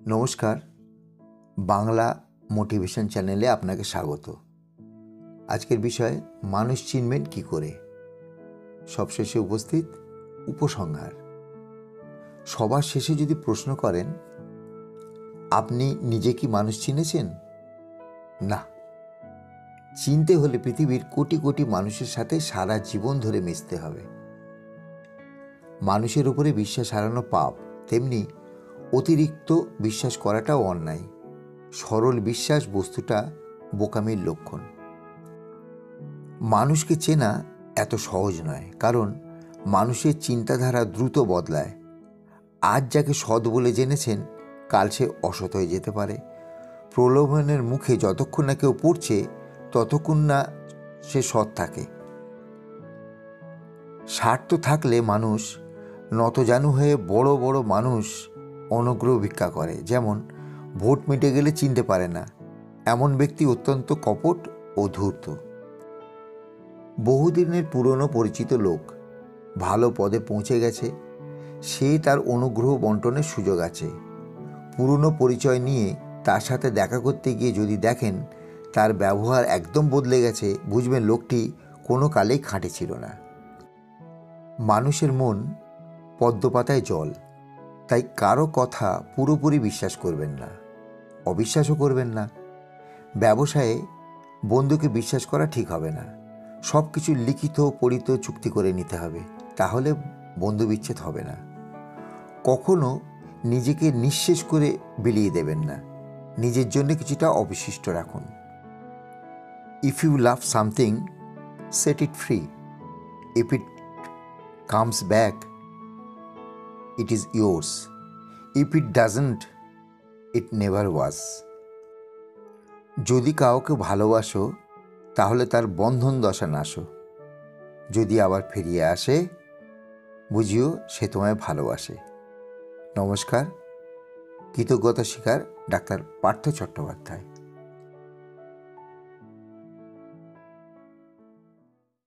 নমস্কার, বাংলা মোটিভেশন চ্যানেলে আপনাকে স্বাগত। আজকের বিষয় মানুষ চিনবেন কী করে। সবশেষে উপস্থিত উপসংহার। সবার শেষে যদি প্রশ্ন করেন, আপনি নিজে কি মানুষ চিনেছেন? না। চিনতে হলে পৃথিবীর কোটি কোটি মানুষের সাথে সারা জীবন ধরে মিশতে হবে। মানুষের উপরে বিশ্বাস হারানো পাপ, তেমনি অতিরিক্ত বিশ্বাস করাটাও অন্যায়। সরল বিশ্বাস বস্তুটা বোকামির লক্ষণ। মানুষকে চেনা এত সহজ নয়, কারণ মানুষের চিন্তাধারা দ্রুত বদলায়। আজ যাকে সৎ বলে জেনেছেন, কাল সে অসৎ হয়ে যেতে পারে। প্রলোভনের মুখে যতক্ষণ না কেউ পড়ছে, ততক্ষণ না সে সৎ থাকে। স্বার্থ থাকলে মানুষ নতজানু হয়ে বড় বড় মানুষ অনুগ্রহ ভিক্ষা করে। যেমন ভোট মিটে গেলে চিনতে পারে না, এমন ব্যক্তি অত্যন্ত কপট ও ধূর্ত। বহুদিনের পুরনো পরিচিত লোক ভালো পদে পৌঁছে গেছে, সে তার অনুগ্রহ বন্টনের সুযোগ আছে। পুরনো পরিচয় নিয়ে তার সাথে দেখা করতে গিয়ে যদি দেখেন তার ব্যবহার একদম বদলে গেছে, বুঝবেন লোকটি কোনো কালেই খাঁটি ছিল না। মানুষের মন পদ্মপাতায় জল, তাই কারো কথা পুরোপুরি বিশ্বাস করবেন না, অবিশ্বাসও করবেন না। ব্যবসায়ে বন্ধুকে বিশ্বাস করা ঠিক হবে না। সব কিছু লিখিত পড়িত চুক্তি করে নিতে হবে, তাহলে বন্ধু বিচ্ছেদ হবে না। কখনো নিজেকে নিঃশেষ করে বিলিয়ে দেবেন না, নিজের জন্য কিছুটা অবশিষ্ট রাখুন। If you love something, set it free. If it comes back, it is yours. If it doesn't, it never was. যদি কাউকে ভালোবাসো, তাহলে তার বন্ধন দশা নাশো। যদি আবার ফিরিয়ে আসে, বুঝিও সে তোমায় ভালোবাসে। নমস্কার, কৃতজ্ঞতা স্বীকার, ডাক্তার পার্থ চট্টোপাধ্যায়।